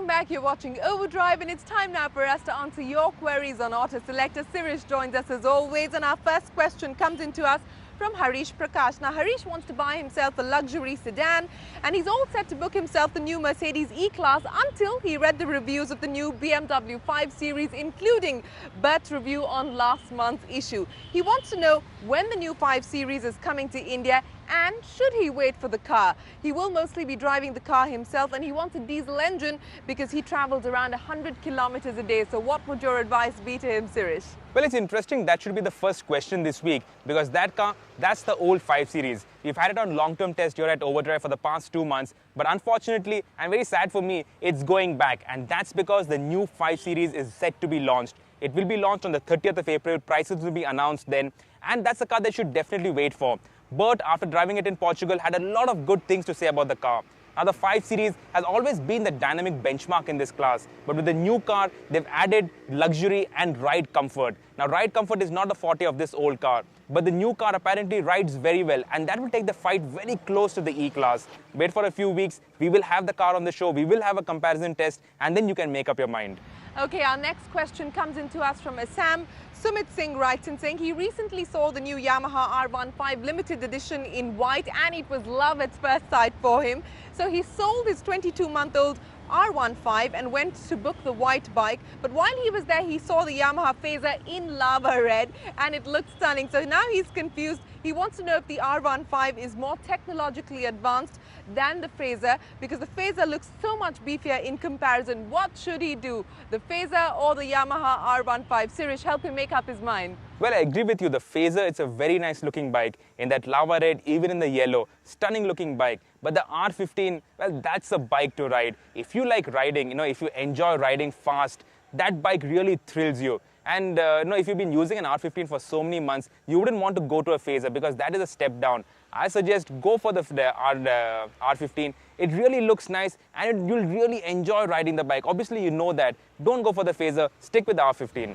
welcome back. You're watching Overdrive and it's time now for us to answer your queries on Auto Selector. Sirish joins us as always and our first question comes into us from Harish Prakash. Now Harish wants to buy himself a luxury sedan and he's all set to book himself the new Mercedes E-Class until he read the reviews of the new BMW 5 Series, including Bert's review on last month's issue. He wants to know when the new 5 Series is coming to India and should he wait for the car. He will mostly be driving the car himself and he wants a diesel engine because he travels around 100 kilometers a day. So what would your advice be to him, Sirish? Well, it's interesting. That should be the first question this week because that car, that's the old 5 Series. We've had it on long-term test here at Overdrive for the past 2 months. But unfortunately, and very sad for me, it's going back. And that's because the new 5 Series is set to be launched. It will be launched on the 30th of April. Prices will be announced then. And that's a car that you should definitely wait for. Bert, after driving it in Portugal, had a lot of good things to say about the car. Now, the 5 Series has always been the dynamic benchmark in this class. But with the new car, they've added luxury and ride comfort. Now, ride comfort is not the forte of this old car. But the new car apparently rides very well. And that will take the fight very close to the E-Class. Wait for a few weeks. We will have the car on the show. We will have a comparison test. And then you can make up your mind. Okay, our next question comes into us from Assam. Sumit Singh writes in saying he recently saw the new Yamaha R15 limited edition in white and it was love at first sight for him. So he sold his 22-month-old R15 and went to book the white bike. But while he was there, he saw the Yamaha Phaser in lava red and it looked stunning. So now he's confused. He wants to know if the R15 is more technologically advanced than the Phaser because the Phaser looks so much beefier in comparison. What should he do? The Phaser or the Yamaha R15? Sirish, help him make up his mind. Well, I agree with you. The Phaser, it's a very nice looking bike in that lava red, even in the yellow. Stunning looking bike. But the R15, well, that's a bike to ride. If you like riding, if you enjoy riding fast, that bike really thrills you. And if you've been using an R15 for so many months, you wouldn't want to go to a Phaser because that is a step down. I suggest go for the R15. It really looks nice and you'll really enjoy riding the bike. Obviously, you know that. Don't go for the Phaser. Stick with the R15.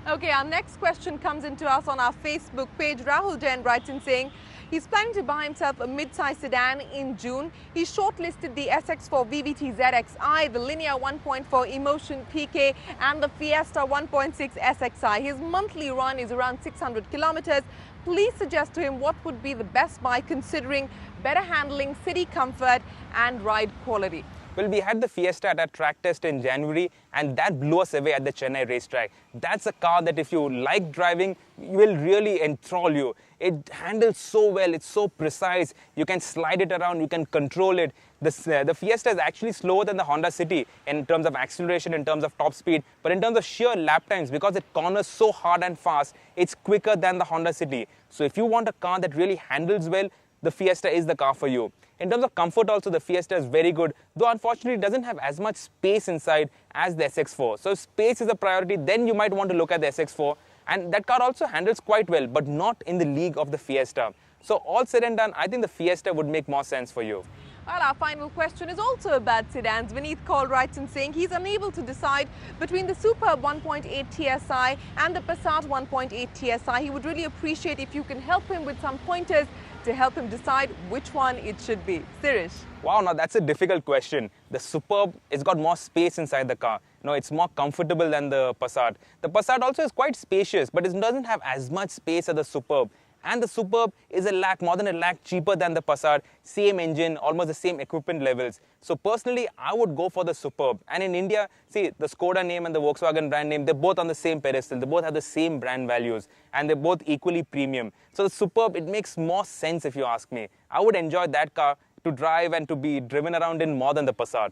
Okay, our next question comes into us on our Facebook page. Rahul Jain writes in saying he's planning to buy himself a mid-size sedan in June. He shortlisted the SX4 VVT ZXi, the Linea 1.4 Emotion PK and the Fiesta 1.6 SXi. His monthly run is around 600 kilometers. Please suggest to him what would be the best buy considering better handling, city comfort and ride quality. Well, we had the Fiesta at our track test in January and that blew us away at the Chennai racetrack. That's a car that if you like driving, will really enthrall you. It handles so well, it's so precise, you can slide it around, you can control it. The Fiesta is actually slower than the Honda City in terms of acceleration, in terms of top speed, but in terms of sheer lap times, because it corners so hard and fast, it's quicker than the Honda City. So if you want a car that really handles well, the Fiesta is the car for you. In terms of comfort also, the Fiesta is very good, though unfortunately it doesn't have as much space inside as the SX4. So if space is a priority, then you might want to look at the SX4. And that car also handles quite well, but not in the league of the Fiesta. So all said and done, I think the Fiesta would make more sense for you. Well, our final question is also about sedans. Vineet Kaul writes in saying he's unable to decide between the Superb 1.8 TSI and the Passat 1.8 TSI. He would really appreciate if you can help him with some pointers to help him decide which one it should be. Sirish. Wow, now that's a difficult question. The Superb, it's got more space inside the car. It's more comfortable than the Passat. The Passat also is quite spacious, but it doesn't have as much space as the Superb. And the Superb is more than a lakh cheaper than the Passat. Same engine, almost the same equipment levels. So personally, I would go for the Superb. And in India, see, the Skoda name and the Volkswagen brand name, they're both on the same pedestal. They both have the same brand values. And they're both equally premium. So the Superb, it makes more sense if you ask me. I would enjoy that car to drive and to be driven around in more than the Passat.